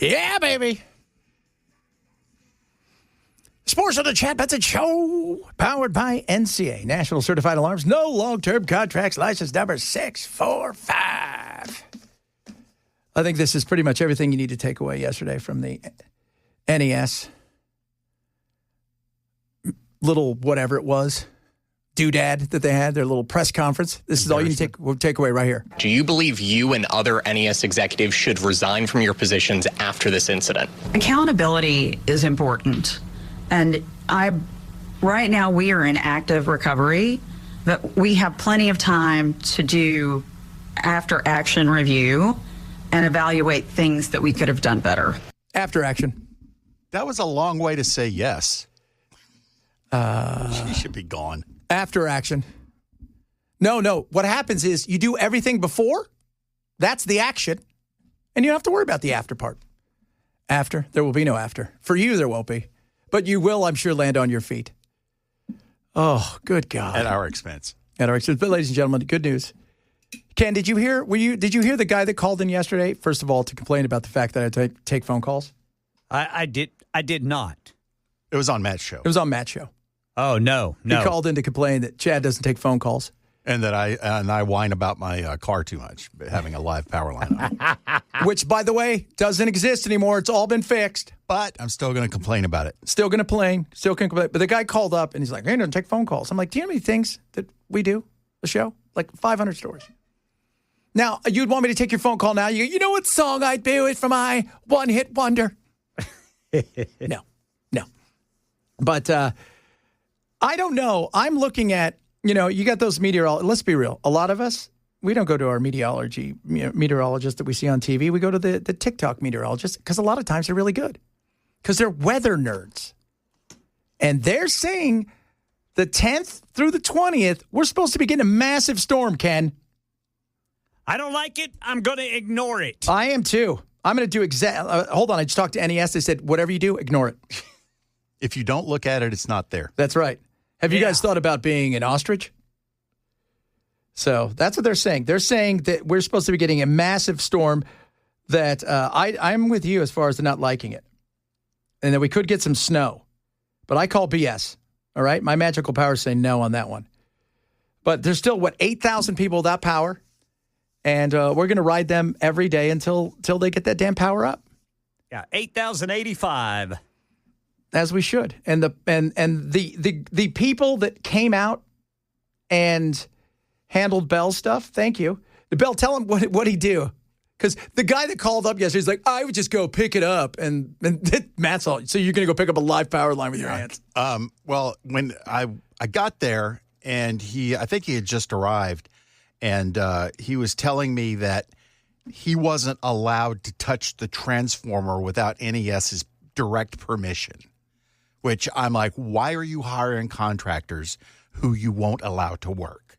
Yeah, baby. Sports on the Chat Benson Show, powered by NCA, National Certified Alarms. No long-term contracts, license number 645. I think this is pretty much everything you need to take away yesterday from the NES. Little whatever it was, doodad that they had, their little press conference. This is all you need to take away right here. Do you believe you and other NES executives should resign from your positions after this incident? Accountability is important. And right now we are in active recovery, but we have plenty of time to do after action review and evaluate things that we could have done better. After action. That was a long way to say yes. She should be gone. After action. No. What happens is you do everything before. That's the action. And you don't have to worry about the after part. After, there will be no after. For you, there won't be. But you will, I'm sure, land on your feet. Oh, good God. At our expense. At our expense. But ladies and gentlemen, good news. Ken, did you hear the guy that called in yesterday, first of all, to complain about the fact that I take phone calls? I did not. It was on Matt's show. It was on Matt's show. Oh, no. He called in to complain that Chad doesn't take phone calls. And that I whine about my car too much, having a live power line on it. Which, by the way, doesn't exist anymore. It's all been fixed. But I'm still going to complain about it. Still going to complain. But the guy called up and he's like, hey, don't take phone calls. I'm like, do you know how many things that we do, the show? Like 500 stories. Now, you'd want me to take your phone call now. You know what song I'd be with for my one-hit wonder? No. But I don't know. I'm looking at, you got those meteorologists. Let's be real. A lot of us, we don't go to our meteorologist that we see on TV. We go to the TikTok meteorologist because a lot of times they're really good because they're weather nerds. And they're saying the 10th through the 20th, we're supposed to be getting a massive storm, Ken. I don't like it. I'm going to ignore it. I am too. I'm going to do hold on. I just talked to NES. They said, whatever you do, ignore it. If you don't look at it, it's not there. That's right. Have you guys thought about being an ostrich? So that's what they're saying. They're saying that we're supposed to be getting a massive storm that I'm with you as far as not liking it. And that we could get some snow. But I call BS. All right? My magical powers say no on that one. But there's still, 8,000 people without power. And we're going to ride them every day until they get that damn power up. Yeah, 8,085. As we should. And the people that came out and handled Bell's stuff, thank you. Bell, tell him what he do. Because the guy that called up yesterday is like, I would just go pick it up. And Matt's all, so you're going to go pick up a live power line with your hands. Well, when I got there, and I think he had just arrived, and he was telling me that he wasn't allowed to touch the transformer without NES's direct permission. Which I'm like, why are you hiring contractors who you won't allow to work?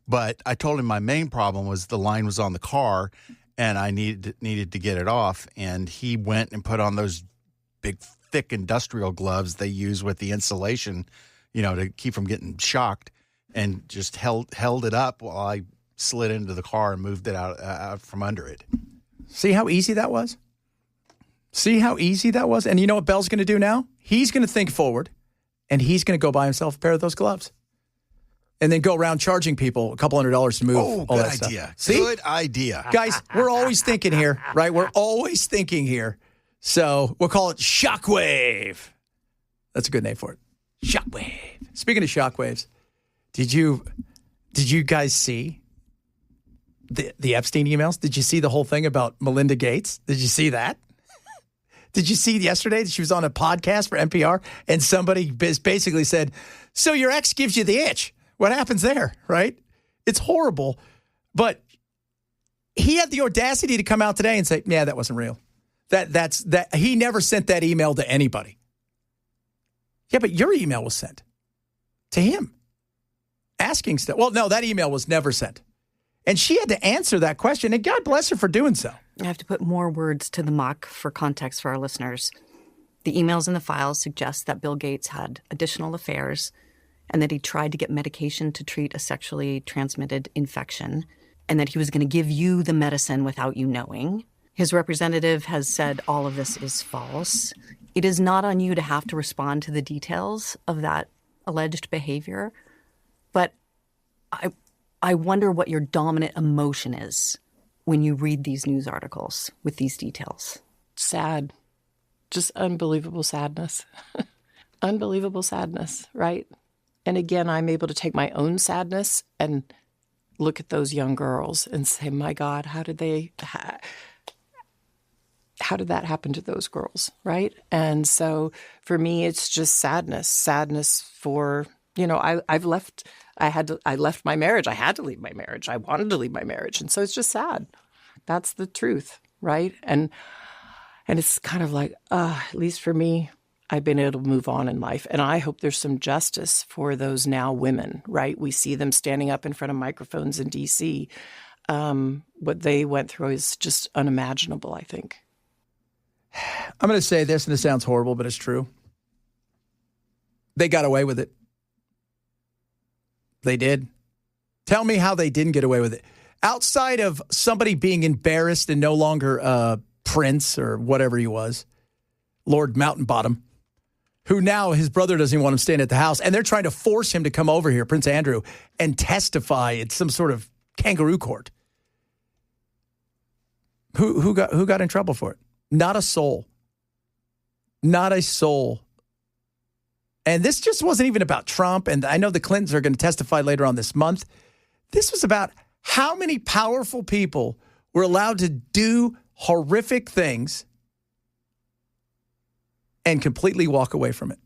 But I told him my main problem was the line was on the car, and I needed to get it off. And he went and put on those big, thick industrial gloves they use with the insulation, to keep from getting shocked, and just held it up while I slid into the car and moved it out from under it. See how easy that was? And you know what Bell's going to do now? He's going to think forward, and he's going to go buy himself a pair of those gloves. And then go around charging people $200 to move all that stuff. See? Good idea. Guys, we're always thinking here, right? We're always thinking here. So we'll call it Shockwave. That's a good name for it. Shockwave. Speaking of shockwaves, did you guys see the Epstein emails? Did you see the whole thing about Melinda Gates? Did you see that? Did you see yesterday that she was on a podcast for NPR and somebody basically said, so your ex gives you the itch. What happens there, right? It's horrible. But he had the audacity to come out today and say, yeah, that wasn't real. That he never sent that email to anybody. Yeah, but your email was sent to him. Asking stuff. Well, no, that email was never sent. And she had to answer that question, and God bless her for doing so. I have to put more words to the muck for context for our listeners. The emails in the files suggest that Bill Gates had additional affairs and that he tried to get medication to treat a sexually transmitted infection and that he was going to give you the medicine without you knowing. His representative has said all of this is false. It is not on you to have to respond to the details of that alleged behavior, but I wonder what your dominant emotion is when you read these news articles with these details. Sad. Just unbelievable sadness. Unbelievable sadness, right? And again, I'm able to take my own sadness and look at those young girls and say, my God, how did that happen to those girls, right? And so for me, it's just sadness for, I left my marriage. I had to leave my marriage. I wanted to leave my marriage. And so it's just sad. That's the truth, right? And it's kind of like, at least for me, I've been able to move on in life. And I hope there's some justice for those now women, right? We see them standing up in front of microphones in D.C. What they went through is just unimaginable, I think. I'm going to say this, and it sounds horrible, but it's true. They got away with it. They did. Tell me how they didn't get away with it. Outside of somebody being embarrassed and no longer Prince or whatever he was, Lord Mountain Bottom, who now his brother doesn't even want him staying at the house, and they're trying to force him to come over here, Prince Andrew, and testify at some sort of kangaroo court. Who got in trouble for it? Not a soul. Not a soul. And this just wasn't even about Trump, and I know the Clintons are going to testify later on this month. This was about how many powerful people were allowed to do horrific things and completely walk away from it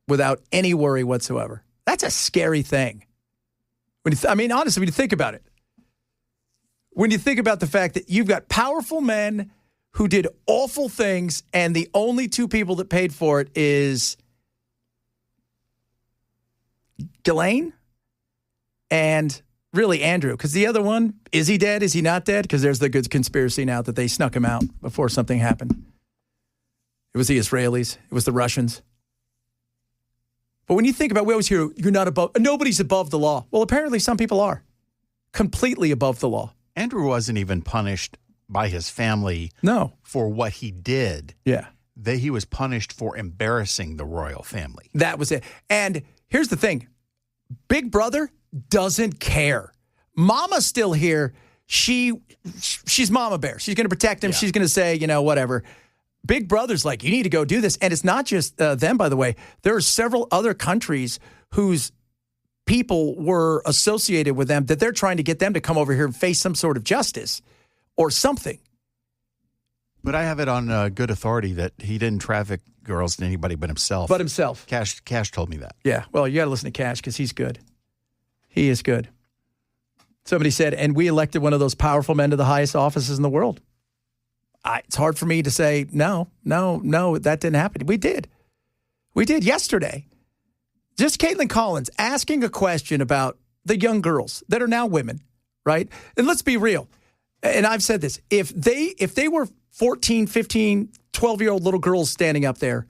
without any worry whatsoever. That's a scary thing. Honestly, when you think about it, when you think about the fact that you've got powerful men who did awful things, and the only two people that paid for it is Ghislaine and really Andrew, because the other one, is he dead? Is he not dead? Because there's the good conspiracy now that they snuck him out before something happened. It was the Israelis. It was the Russians. But when you think about, we always hear, nobody's above the law. Well, apparently some people are completely above the law. Andrew wasn't even punished by his family for what he did. Yeah. He was punished for embarrassing the royal family. That was it. And here's the thing. Big Brother doesn't care. Mama's still here. She's Mama Bear. She's going to protect him. Yeah. She's going to say, whatever. Big Brother's like, you need to go do this. And it's not just them, by the way. There are several other countries whose people were associated with them that they're trying to get them to come over here and face some sort of justice or something. But I have it on good authority that he didn't traffic girls to anybody but himself. Cash told me that. Yeah. Well, you got to listen to Cash because he's good. He is good. Somebody said, and we elected one of those powerful men to the highest offices in the world. It's hard for me to say, no, that didn't happen. We did yesterday. Just Caitlin Collins asking a question about the young girls that are now women, right? And let's be real. And I've said this. If they were 14, 15, 12-year-old little girls standing up there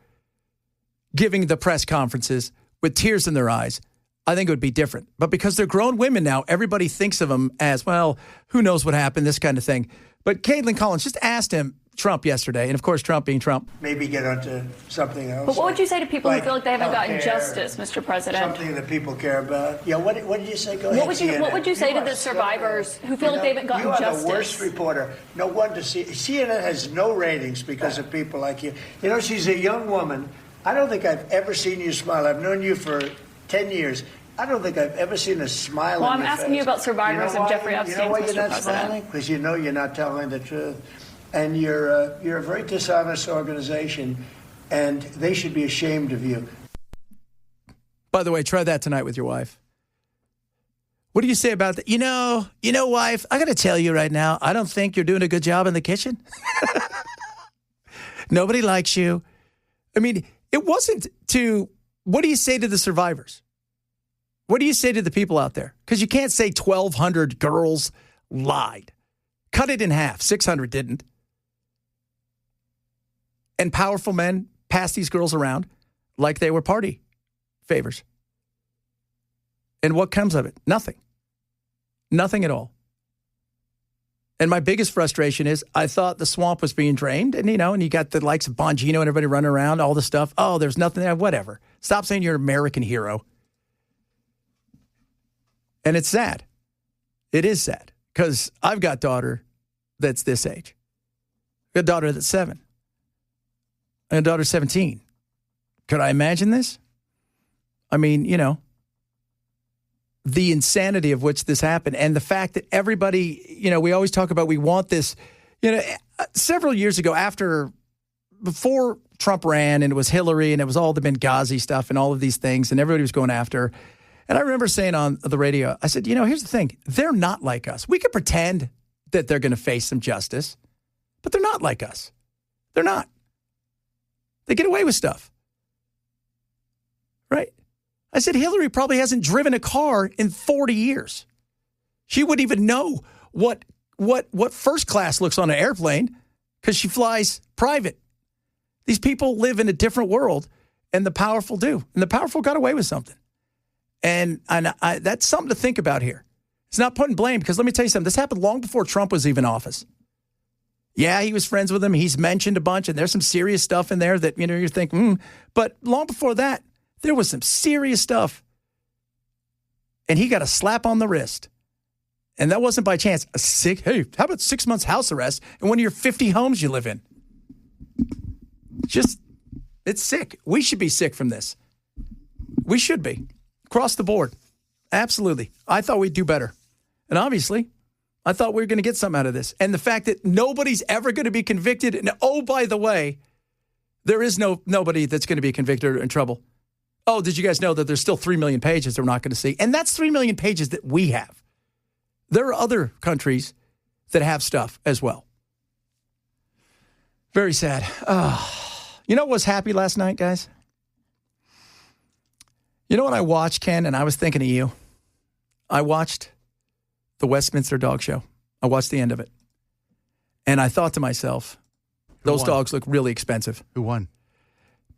giving the press conferences with tears in their eyes, I think it would be different. But because they're grown women now, everybody thinks of them as, well, who knows what happened, this kind of thing. But Caitlin Collins just asked him, Trump yesterday, and of course Trump being Trump. Maybe get onto something else. But what would you say to people who feel like they haven't gotten justice, Mr. President? Something that people care about. Yeah, what did you say? Go ahead. What would you say to the survivors who feel like they haven't gotten justice? You are the worst reporter. No wonder CNN has no ratings because of people like you. She's a young woman. I don't think I've ever seen you smile. I've known you for 10 years. I don't think I've ever seen a smile on your face. Well, I'm asking you about survivors of Jeffrey Epstein, Mr. President. You know why you're not smiling? Because you know you're not telling the truth. And you're a very dishonest organization, and they should be ashamed of you. By the way, try that tonight with your wife. What do you say about that? You know, wife, I got to tell you right now, I don't think you're doing a good job in the kitchen. Nobody likes you. I mean, it wasn't to, what do you say to the survivors? What do you say to the people out there? Because you can't say 1,200 girls lied. Cut it in half. 600 didn't. And powerful men passed these girls around like they were party favors. And what comes of it? Nothing. Nothing at all. And my biggest frustration is I thought the swamp was being drained, and and you got the likes of Bongino and everybody running around, all the stuff. Oh, there's nothing there, whatever. Stop saying you're an American hero. And it's sad. It is sad because I've got a daughter that's this age. I've got a daughter that's 7. And a daughter 17. Could I imagine this? I mean, the insanity of which this happened and the fact that everybody, we always talk about we want this, several years ago before Trump ran and it was Hillary and it was all the Benghazi stuff and all of these things and everybody was going after. And I remember saying on the radio, I said, here's the thing. They're not like us. We could pretend that they're going to face some justice, but they're not like us. They're not. They get away with stuff. Right? I said, Hillary probably hasn't driven a car in 40 years. She wouldn't even know what first class looks on an airplane because she flies private. These people live in a different world, and the powerful do. And the powerful got away with something. And that's something to think about here. It's not putting blame because let me tell you something. This happened long before Trump was even in office. Yeah, he was friends with him. He's mentioned a bunch, and there's some serious stuff in there that, you think, But long before that, there was some serious stuff. And he got a slap on the wrist. And that wasn't by chance. Hey, how about 6 months house arrest in one of your 50 homes you live in? It's sick. We should be sick from this. We should be. Across the board. Absolutely. I thought we'd do better. And obviously, I thought we were going to get something out of this. And the fact that nobody's ever going to be convicted. And oh, by the way, there is nobody that's going to be convicted or in trouble. Oh, did you guys know that there's still 3 million pages that we're not going to see? And that's 3 million pages that we have. There are other countries that have stuff as well. Very sad. You know what was happy last night, guys? You know what I watched, Ken? And I was thinking of you. I watched the Westminster Dog Show. I watched the end of it. And I thought to myself, those dogs look really expensive. Who won?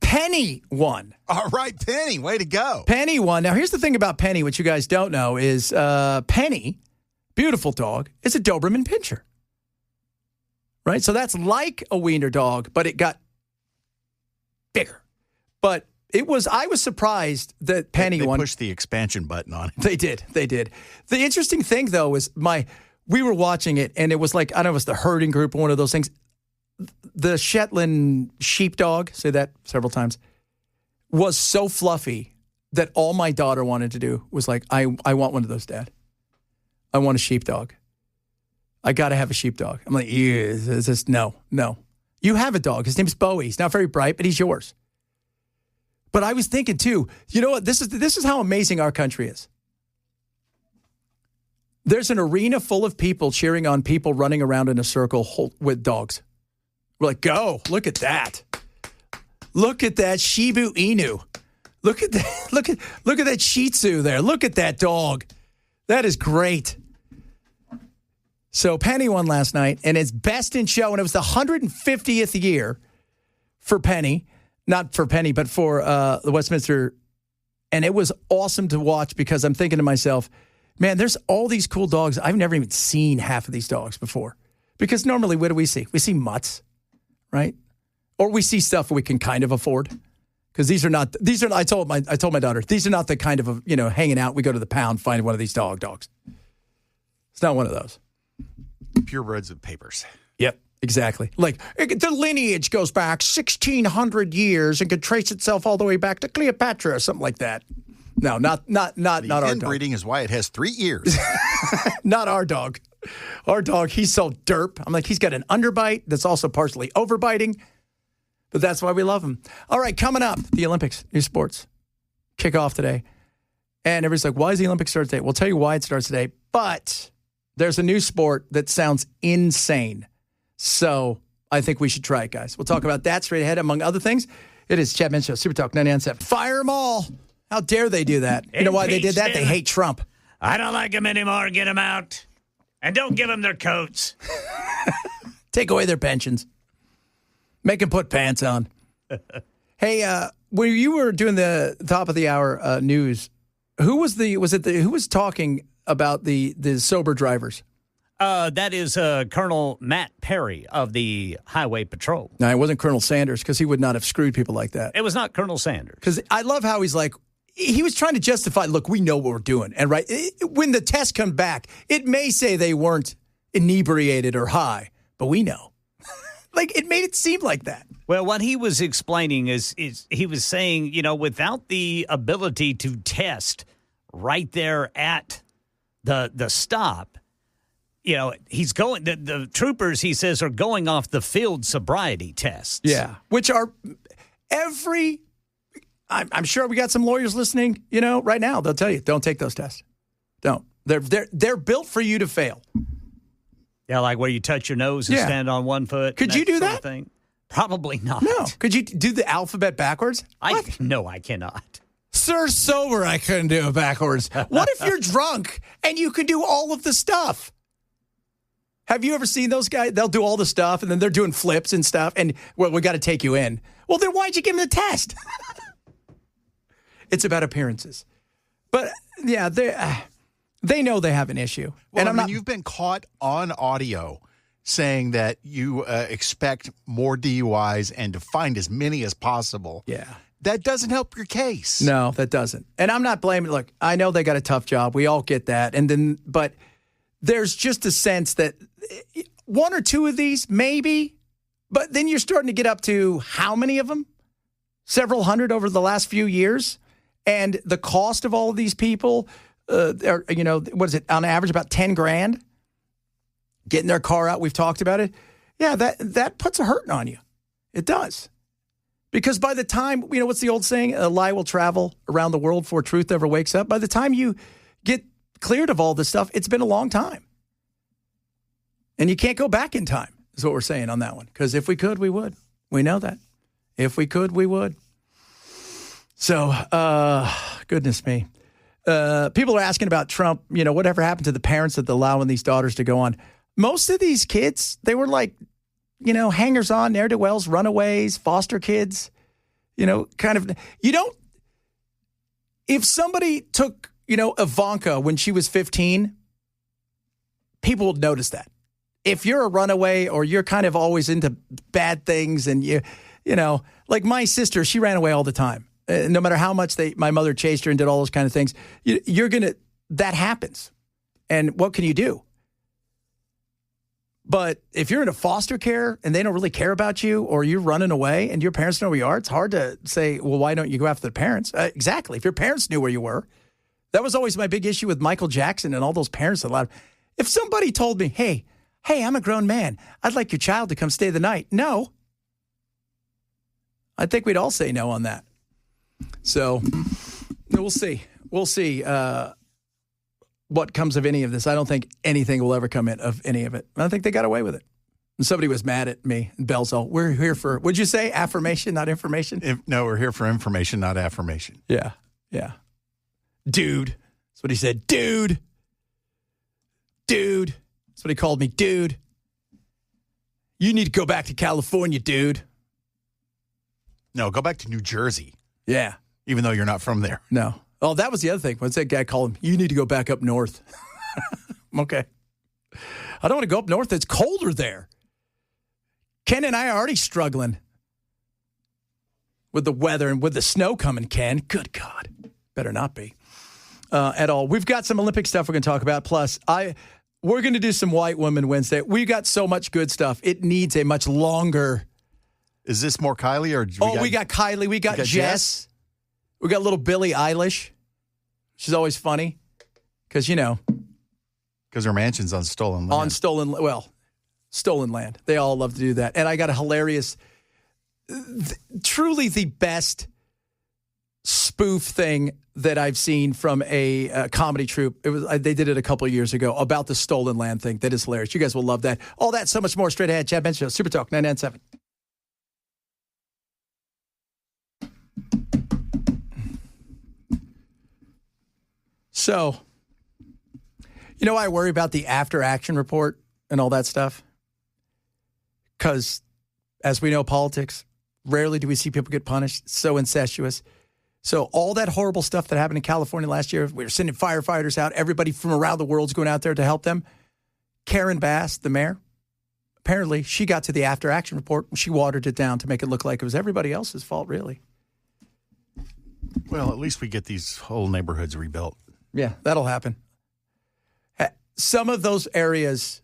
Penny won. All right, Penny. Way to go. Penny won. Now, here's the thing about Penny, which you guys don't know, is Penny, beautiful dog, is a Doberman Pinscher. Right? So that's like a wiener dog, but it got bigger. But I was surprised that Penny won. They pushed the expansion button on it. They did. The interesting thing, though, was we were watching it, and it was like, I don't know if it was the herding group or one of those things. The Shetland sheepdog, say that several times, was so fluffy that all my daughter wanted to do was like, I want one of those, Dad. I want a sheepdog. I got to have a sheepdog. I'm like, no. You have a dog. His name's Bowie. He's not very bright, but he's yours. But I was thinking, too, you know what? This is how amazing our country is. There's an arena full of people cheering on people running around in a circle with dogs. We're like, go. Look at that. Look at that Shiba Inu. Look at that. Look at that Shih Tzu there. Look at that dog. That is great. So Penny won last night, and it's best in show, and it was the 150th year for Penny. Not for Penny, but for the Westminster. And it was awesome to watch because I'm thinking to myself, man, there's all these cool dogs. I've never even seen half of these dogs before. Because normally, what do we see? We see mutts, right? Or we see stuff we can kind of afford. Because I told my daughter, these are not the kind of, hanging out. We go to the pound, find one of these dogs. It's not one of those. Purebreds with papers. Yep, exactly. Like the lineage goes back 1,600 years and could trace itself all the way back to Cleopatra or something like that. No, not our dog. Inbreeding is why it has 3 ears. Not our dog. Our dog, he's so derp. I'm like, he's got an underbite that's also partially overbiting. But that's why we love him. All right, coming up, the Olympics, new sports, kick off today. And everybody's like, why does the Olympics start today? We'll tell you why it starts today. But there's a new sport that sounds insane. So I think we should try it, guys. We'll talk about that straight ahead, among other things. It is Chad Benson Show, Super Talk 99.7. Fire them all. How dare they do that? You know why they did that? They hate Trump. I don't like them anymore. Get them out. And don't give them their coats. Take away their pensions. Make them put pants on. Hey, when you were doing the top of the hour news, who was talking about the sober drivers? That is Colonel Matt Perry of the Highway Patrol. No, it wasn't Colonel Sanders because he would not have screwed people like that. It was not Colonel Sanders. Because I love how he's like, he was trying to justify, look, we know what we're doing. And when the test comes back, it may say they weren't inebriated or high, but we know. Like, it made it seem like that. Well, what he was explaining is he was saying, without the ability to test right there at the stop, he's going, the troopers, he says, are going off the field sobriety tests. Yeah, which are I'm sure we got some lawyers listening, right now. They'll tell you, don't take those tests. Don't. They're built for you to fail. Yeah, like where you touch your nose and stand on one foot. Could you do that? Thing. Probably not. No. Could you do the alphabet backwards? No, I cannot. Sir, sober, I couldn't do it backwards. What if you're drunk and you could do all of the stuff? Have you ever seen those guys? They'll do all the stuff, and then they're doing flips and stuff, and, well, we got to take you in. Well, then why'd you give them the test? It's about appearances. But, yeah, they know they have an issue. Well, and you've been caught on audio saying that you expect more DUIs and to find as many as possible. Yeah. That doesn't help your case. No, that doesn't. And I'm not blaming. Look, I know they got a tough job. We all get that. But there's just a sense that one or two of these, maybe, but then you're starting to get up to how many of them? Several hundred over the last few years. And the cost of all of these people, what is it, on average about 10 grand? Getting their car out, we've talked about it. Yeah, that puts a hurting on you. It does. Because by the time, what's the old saying? A lie will travel around the world before truth ever wakes up. By the time you get cleared of all this stuff, it's been a long time. And you can't go back in time, is what we're saying on that one. Because if we could, we would. We know that. If we could, we would. So, goodness me. People are asking about Trump, whatever happened to the parents that allowing these daughters to go on. Most of these kids, they were like, hangers-on, ne'er-do-wells, runaways, foster kids, if somebody took, Ivanka when she was 15, people would notice that. If you're a runaway or you're kind of always into bad things and like my sister, she ran away all the time. No matter how much my mother chased her and did all those kind of things, that happens. And what can you do? But if you're in a foster care and they don't really care about you, or you're running away and your parents know where you are, it's hard to say, well, why don't you go after the parents? Exactly. If your parents knew where you were, that was always my big issue with Michael Jackson and all those parents that allowed. If somebody told me, hey, I'm a grown man, I'd like your child to come stay the night. No. I think we'd all say no on that. So we'll see. We'll see what comes of any of this. I don't think anything will ever come in of any of it. I think they got away with it. And somebody was mad at me. Belzo, we're here for, would you say affirmation, not information? No, we're here for information, not affirmation. Yeah. Dude. That's what he said. Dude. That's what he called me. Dude. You need to go back to California, dude. No, go back to New Jersey. Yeah. Even though you're not from there. No. Oh, that was the other thing. What's that guy called him? You need to go back up north. Okay. I don't want to go up north. It's colder there. Ken and I are already struggling with the weather and with the snow coming, Ken. Good God. Better not be at all. We've got some Olympic stuff we're going to talk about. Plus, we're going to do some White Woman Wednesday. We've got so much good stuff. It needs a much longer. Is this more Kylie or? We got Kylie. We got Jess. We got little Billie Eilish. She's always funny because, Because her mansion's on stolen land. Stolen land. They all love to do that. And I got a hilarious, truly the best spoof thing that I've seen from a comedy troupe. They did it a couple of years ago about the stolen land thing. That is hilarious. You guys will love that. All that, so much more straight ahead. Chad Benson Show, Super Talk 997. So, I worry about the after-action report and all that stuff. Because, as we know, politics, rarely do we see people get punished. It's so incestuous. So all that horrible stuff that happened in California last year, we were sending firefighters out. Everybody from around the world's going out there to help them. Karen Bass, the mayor, apparently she got to the after action report and she watered it down to make it look like it was everybody else's fault, really. Well, at least we get these whole neighborhoods rebuilt. Yeah, that'll happen. Some of those areas,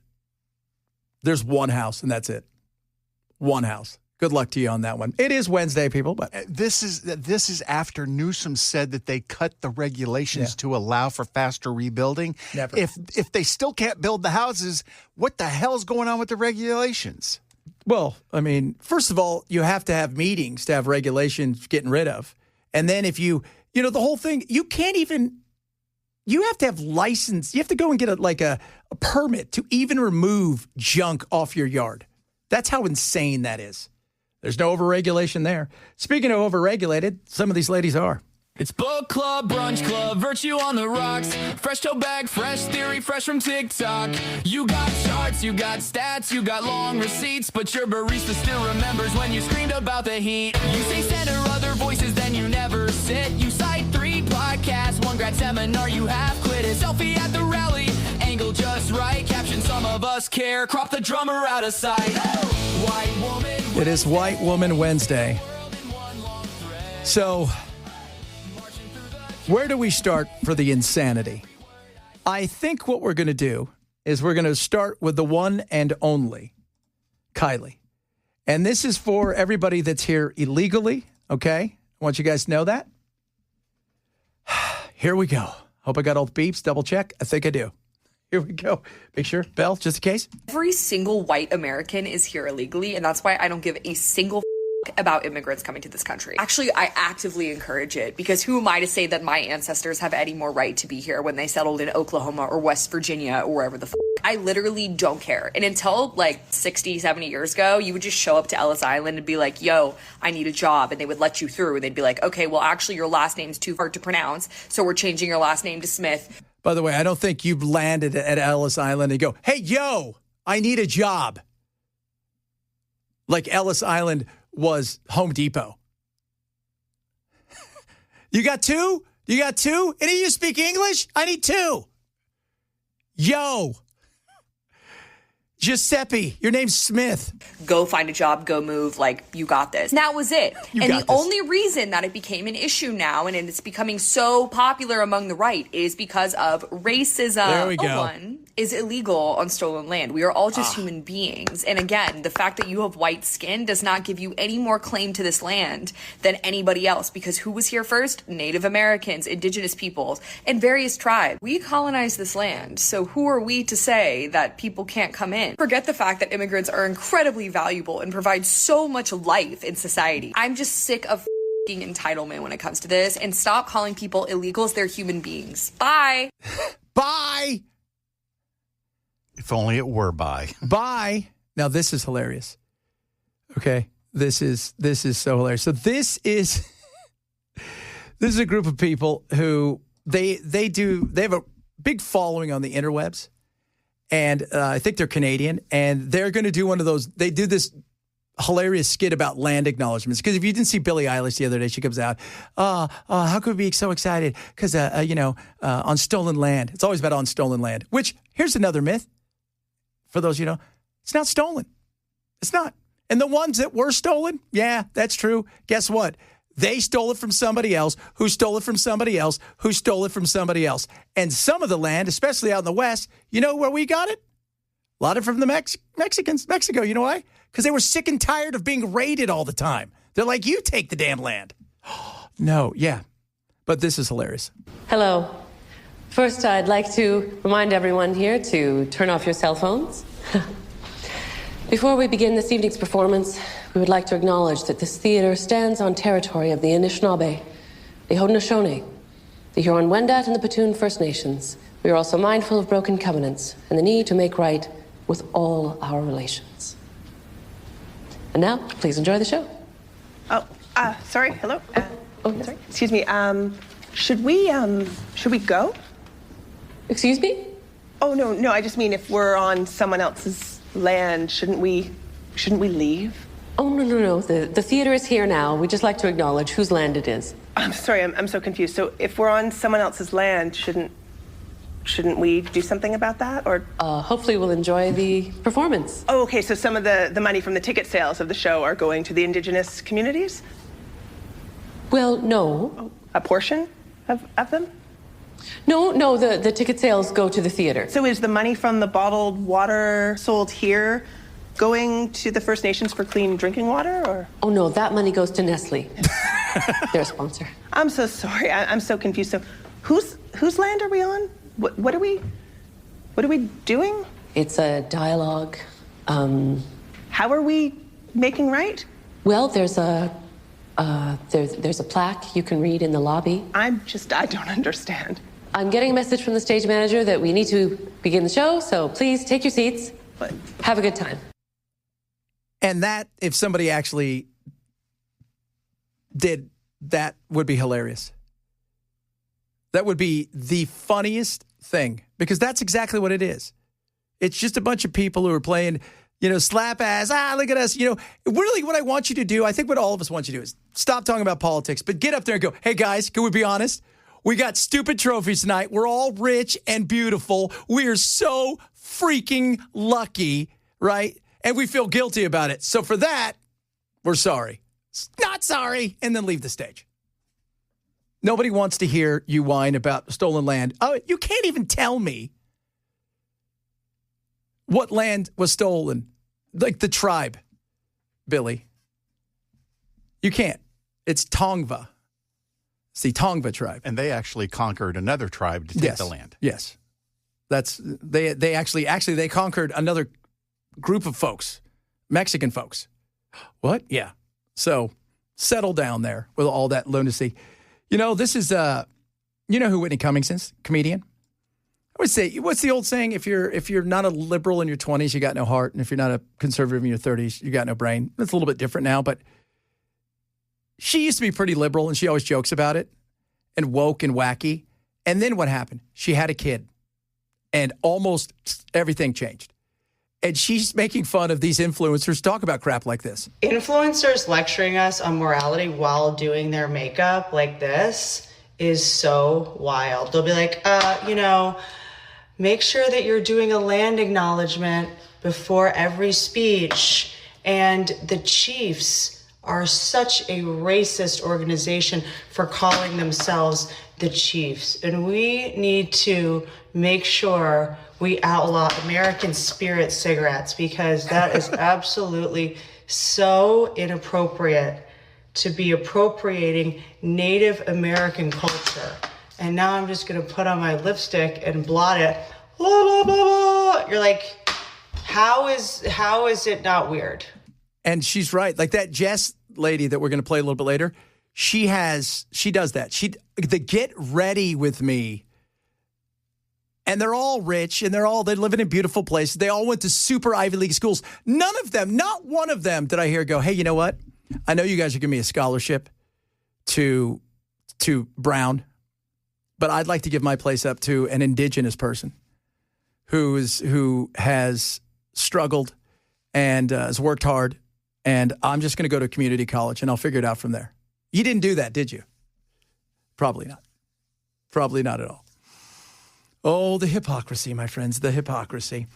there's one house and that's it. One house. Good luck to you on that one. It is Wednesday, people. But this is after Newsom said that they cut the regulations to allow for faster rebuilding. Never. If they still can't build the houses, what the hell's going on with the regulations? Well, I mean, first of all, you have to have meetings to have regulations getting rid of. And then if the whole thing, you have to have license. You have to go and get a permit to even remove junk off your yard. That's how insane that is. There's no overregulation there. Speaking of overregulated, some of these ladies are. It's book club, brunch club, virtue on the rocks. Fresh toe bag, fresh theory, fresh from TikTok. You got charts, you got stats, you got long receipts, but your barista still remembers when you screamed about the heat. You say center other voices, then you never sit. You cite 3 podcasts, 1 grad seminar, you have quit it. Selfie at the rally, angle just right. Caption, some of us care, crop the drummer out of sight. White woman. It is White Woman Wednesday. So, where do we start for the insanity? I think what we're going to do is we're going to start with the one and only Kylie. And this is for everybody that's here illegally, okay? I want you guys to know that. Here we go. Hope I got all the beeps. Double check. I think I do. Here we go. Make sure, Belle, just in case. Every single white American is here illegally, and that's why I don't give a single about immigrants coming to this country. Actually, I actively encourage it, because who am I to say that my ancestors have any more right to be here when they settled in Oklahoma or West Virginia or wherever the I literally don't care. And until 60, 70 years ago, you would just show up to Ellis Island and be like, yo, I need a job. And they would let you through. And they'd be like, okay, well, actually, your last name's too hard to pronounce, so we're changing your last name to Smith. By the way, I don't think you've landed at Ellis Island and go, hey, yo, I need a job. Like Ellis Island was Home Depot. You got 2? You got 2? Any of you speak English? I need 2. Yo. Giuseppe, your name's Smith. Go find a job, go move, you got this. And that was it. Only reason that it became an issue now and it's becoming so popular among the right is because of racism. There we go. No one is illegal on stolen land. We are all just human beings. And again, the fact that you have white skin does not give you any more claim to this land than anybody else, because who was here first? Native Americans, indigenous peoples, and various tribes. We colonized this land, so who are we to say that people can't come in? Forget the fact that immigrants are incredibly valuable and provide so much life in society. I'm just sick of entitlement when it comes to this, and stop calling people illegals. They're human beings. Bye. Bye. If only it were by. Bye. Now this is hilarious. Okay. This is so hilarious. So this is a group of people who they have a big following on the interwebs. And I think they're Canadian, and they're going to do one of those. They do this hilarious skit about land acknowledgments. Because if you didn't see Billie Eilish the other day, she comes out, how could we be so excited? Because, on stolen land. It's always about on stolen land, which here's another myth. For those, it's not stolen. It's not. And the ones that were stolen, yeah, that's true. Guess what? They stole it from somebody else, who stole it from somebody else, who stole it from somebody else. And some of the land, especially out in the West, you know where we got it? A lot of it from the Mexicans. Mexico, you know why? Because they were sick and tired of being raided all the time. They're like, you take the damn land. No, yeah. But this is hilarious. Hello. First, I'd like to remind everyone here to turn off your cell phones. Before we begin this evening's performance, we would like to acknowledge that this theater stands on territory of the Anishinaabe, the Haudenosaunee, the Huron-Wendat, and the Petun First Nations. We are also mindful of broken covenants and the need to make right with all our relations. And now, please enjoy the show. Sorry, hello? Sorry, excuse me, should we go? Excuse me? Oh, no, I just mean if we're on someone else's land, shouldn't we leave? Oh, no. The theater is here now. We'd just like to acknowledge whose land it is. I'm sorry, I'm so confused. So if we're on someone else's land, shouldn't Shouldn't we do something about that? Or Hopefully we'll enjoy the performance. oh, okay. So some of the money from the ticket sales of the show are going to the indigenous communities? Well, no. Oh, a portion of them? No, the ticket sales go to the theater. So is the money from the bottled water sold here going to the First Nations for clean drinking water, or? Oh, no, that money goes to Nestle. They're a sponsor. I'm so sorry. I'm so confused. So whose land are we on? What are we doing? It's a dialogue. How are we making right? Well, there's a plaque you can read in the lobby. I don't understand. I'm getting a message from the stage manager that we need to begin the show, so please take your seats. Have a good time. And that, if somebody actually did, that would be hilarious. That would be the funniest thing, because that's exactly what it is. It's just a bunch of people who are playing, slap ass. Look at us. Really what I want you to do, I think what all of us want you to do is stop talking about politics, but get up there and go, hey guys, can we be honest? We got stupid trophies tonight. We're all rich and beautiful. We are so freaking lucky, right? And we feel guilty about it. So for that, we're sorry. Not sorry. And then leave the stage. Nobody wants to hear you whine about stolen land. Oh, you can't even tell me what land was stolen. Like the tribe, Billy. You can't. It's Tongva. It's the Tongva tribe. And they actually conquered another tribe to take the land. Yes. They actually conquered another group of folks, Mexican folks. What? Yeah. So settle down there with all that lunacy. This is, who Whitney Cummings is? Comedian. I would say, what's the old saying? If you're not a liberal in your 20s, you got no heart. And if you're not a conservative in your 30s, you got no brain. It's a little bit different now, but she used to be pretty liberal, and she always jokes about it and woke and wacky. And then what happened? She had a kid, and almost everything changed. And she's making fun of these influencers talk about crap like this. Influencers lecturing us on morality while doing their makeup like this is so wild. They'll be like, make sure that you're doing a land acknowledgement before every speech. And the Chiefs are such a racist organization for calling themselves the Chiefs. And we need to make sure we outlaw American Spirit cigarettes, because that is absolutely so inappropriate to be appropriating Native American culture. And now I'm just gonna put on my lipstick and blot it. Blah, blah, blah, blah. You're like, how is it not weird? And she's right. Like that Jess lady that we're going to play a little bit later, she does that. The Get Ready With Me. And they're all rich, and they're living in beautiful places. They all went to super Ivy League schools. None of them, not one of them did I hear go, hey, you know what? I know you guys are giving me a scholarship to Brown, but I'd like to give my place up to an indigenous person who has struggled and has worked hard, and I'm just going to go to community college, and I'll figure it out from there. You didn't do that, did you? Probably not. Probably not at all. Oh, the hypocrisy, my friends, the hypocrisy.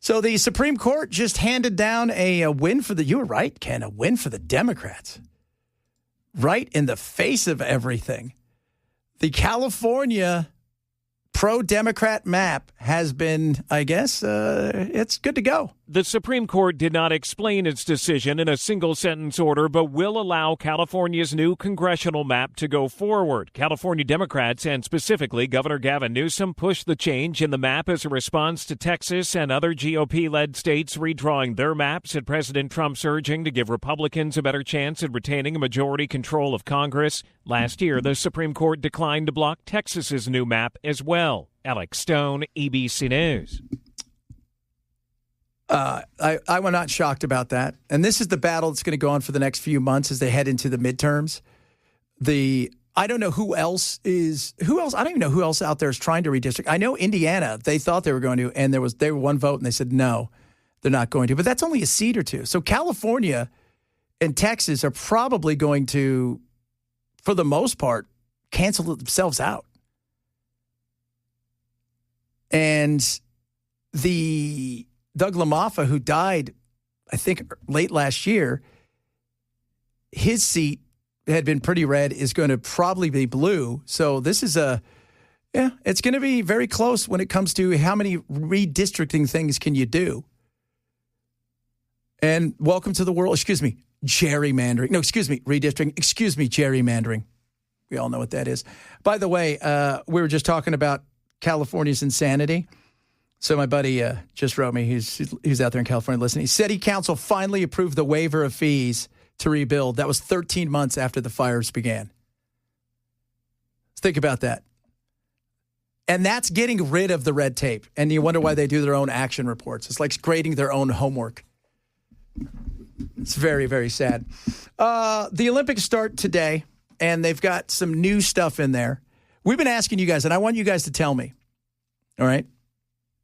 So the Supreme Court just handed down a win for you were right, Ken, a win for the Democrats. Right in the face of everything. The California pro-Democrat map has been, I guess, it's good to go. The Supreme Court did not explain its decision in a single-sentence order, but will allow California's new congressional map to go forward. California Democrats, and specifically Governor Gavin Newsom, pushed the change in the map as a response to Texas and other GOP-led states redrawing their maps at President Trump's urging to give Republicans a better chance at retaining a majority control of Congress. Last year, the Supreme Court declined to block Texas's new map as well. Alex Stone, ABC News. I'm not shocked about that. And this is the battle that's going to go on for the next few months as they head into the midterms. I don't know who else. I don't even know who else out there is trying to redistrict. I know Indiana, they thought they were going to, and they were one vote, and they said no, they're not going to. But that's only a seat or two. So California and Texas are probably going to, for the most part, cancel themselves out. And the Doug LaMaffa, who died, I think, late last year, his seat had been pretty red, is going to probably be blue. So this is it's going to be very close when it comes to how many redistricting things can you do. And welcome to the world, gerrymandering. No, redistricting. Gerrymandering. We all know what that is. By the way, we were just talking about California's insanity. So my buddy just wrote me. He's out there in California listening. City Council finally approved the waiver of fees to rebuild. That was 13 months after the fires began. Let's think about that. And that's getting rid of the red tape. And you wonder why they do their own action reports. It's like grading their own homework. It's very, very sad. The Olympics start today, and they've got some new stuff in there. We've been asking you guys, and I want you guys to tell me, all right,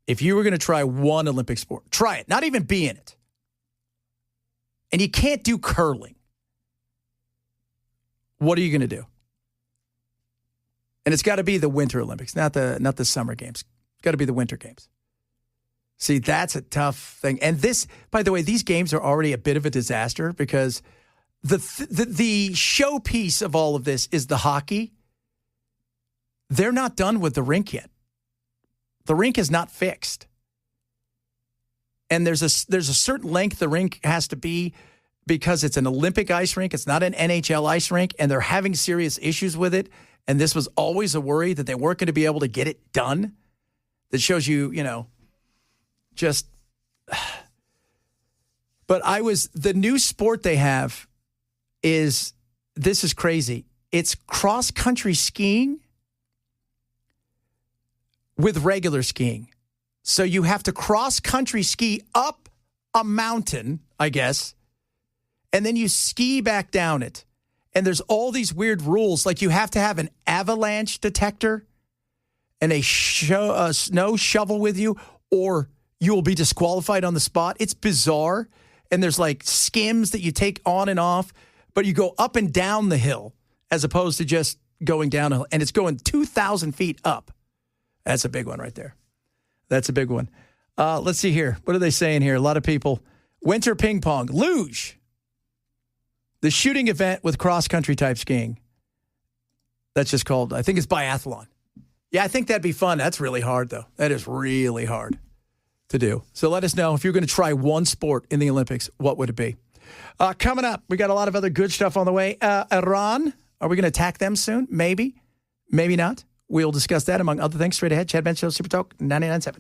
if you were going to try one Olympic sport, try it, not even be in it. And you can't do curling. What are you going to do? And it's got to be the Winter Olympics, not the Summer Games. It's got to be the Winter Games. See, that's a tough thing. And this, by the way, these games are already a bit of a disaster because the showpiece of all of this is the hockey. They're not done with the rink yet. The rink is not fixed. And there's a certain length the rink has to be because it's an Olympic ice rink. It's not an NHL ice rink, and they're having serious issues with it. And this was always a worry that they weren't going to be able to get it done. That shows you, just. But the new sport they have this is crazy. It's cross-country skiing with regular skiing. So you have to cross-country ski up a mountain, I guess, and then you ski back down it. And there's all these weird rules, like you have to have an avalanche detector and a snow shovel with you, or you will be disqualified on the spot. It's bizarre. And there's like skims that you take on and off, but you go up and down the hill as opposed to just going down a hill. And it's going 2,000 feet up. That's a big one right there. That's a big one. Let's see here. What are they saying here? A lot of people. Winter ping pong, luge. The shooting event with cross-country type skiing. That's just called, I think it's biathlon. Yeah, I think that'd be fun. That's really hard, though. That is really hard to do. So let us know if you're going to try one sport in the Olympics, what would it be? Coming up, we got a lot of other good stuff on the way. Iran, are we going to attack them soon? Maybe. Maybe not. We'll discuss that, among other things, straight ahead. Chad Benson Show, Super Talk 99.7.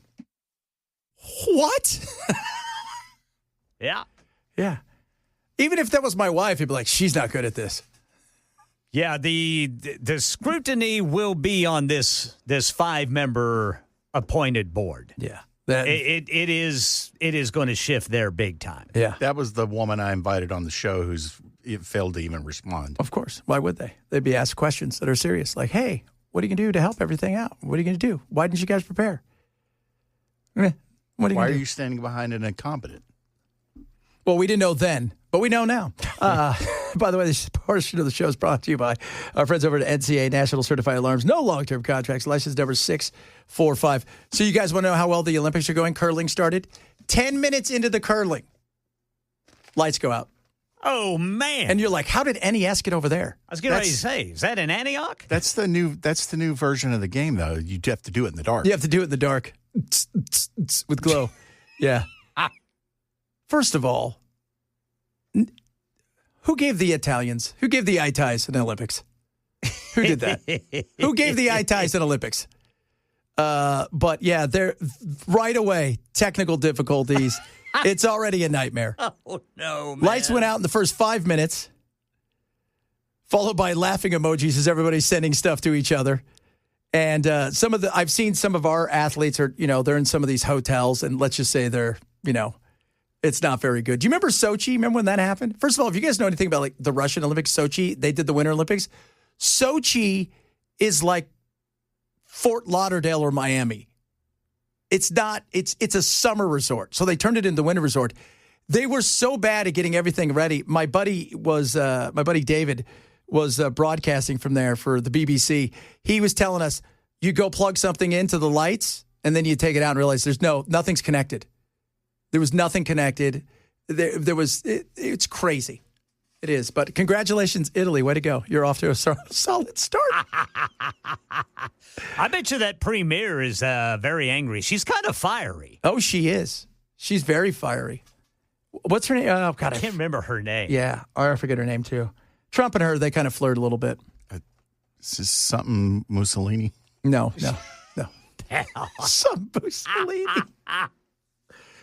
What? Yeah. Yeah. Even if that was my wife, he'd be like, she's not good at this. Yeah, the scrutiny will be on this 5-member appointed board. Yeah. It is going to shift there big time. Yeah. That was the woman I invited on the show who's failed to even respond. Of course. Why would they? They'd be asked questions that are serious. Like, hey, what are you going to do to help everything out? What are you going to do? Why didn't you guys prepare? Why are you standing behind an incompetent? Well, we didn't know then, but we know now. By the way, this portion of the show is brought to you by our friends over at NCA, National Certified Alarms. No long-term contracts. License number 645. So you guys want to know how well the Olympics are going? Curling started. 10 minutes into the curling, lights go out. Oh, man. And you're like, how did NES get over there? I was getting ready to say, is that in Antioch? That's the new version of the game, though. You have to do it in the dark. You have to do it in the dark with glow. Yeah. First of all, who gave the Italians, who gave the Itais in the Olympics? Who did that? Who gave the Itais in Olympics? But yeah, they're right away, technical difficulties. It's already a nightmare. Oh, no, man. Lights went out in the first 5 minutes, followed by laughing emojis as everybody's sending stuff to each other. And I've seen some of our athletes are, they're in some of these hotels, and let's just say they're, it's not very good. Do you remember Sochi? Remember when that happened? First of all, if you guys know anything about like the Russian Olympics, Sochi, they did the Winter Olympics. Sochi is like Fort Lauderdale or Miami. It's not, it's a summer resort. So they turned it into winter resort. They were so bad at getting everything ready. My buddy David was broadcasting from there for the BBC. He was telling us, you go plug something into the lights And then you take it out and realize nothing's connected. There was nothing connected. It's crazy. It is. But congratulations, Italy. Way to go. You're off to a solid start. I bet you that premier is very angry. She's kind of fiery. Oh, she is. She's very fiery. What's her name? Oh, God. I can't remember her name. Yeah. I forget her name, too. Trump and her, they kind of flirt a little bit. Is this something Mussolini? No. Some Mussolini.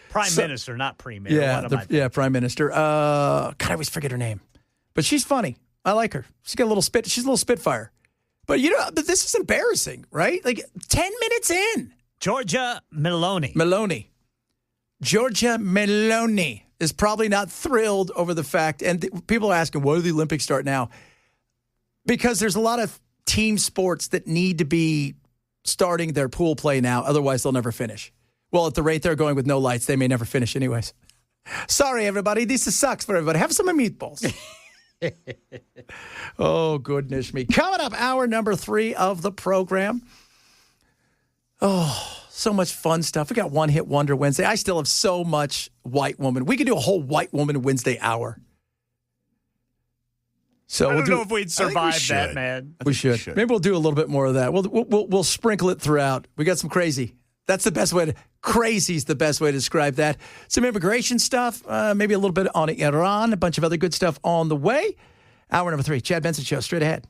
Prime Minister, not premier. Prime Minister. God, I always forget her name. But she's funny. I like her. She's got a little spit. She's a little spitfire. But but this is embarrassing, right? Like 10 minutes in. Giorgia Meloni. Giorgia Meloni is probably not thrilled over the fact, and people are asking, why do the Olympics start now? Because there's a lot of team sports that need to be starting their pool play now. Otherwise, they'll never finish. Well, at the rate they're going with no lights, they may never finish anyways. Sorry, everybody. This sucks for everybody. Have some meatballs. Oh, goodness me. Coming up, hour number 3 of the program. Oh, so much fun stuff. We got One Hit Wonder Wednesday. I still have so much white woman. We could do a whole white woman Wednesday hour. So I don't know if we'd survive that, man. We should. Maybe we'll do a little bit more of that. We'll sprinkle it throughout. We got some crazy. That's the best way to. Crazy's the best way to describe that. Some immigration stuff, maybe a little bit on Iran, a bunch of other good stuff on the way. Hour number 3, Chad Benson Show, straight ahead.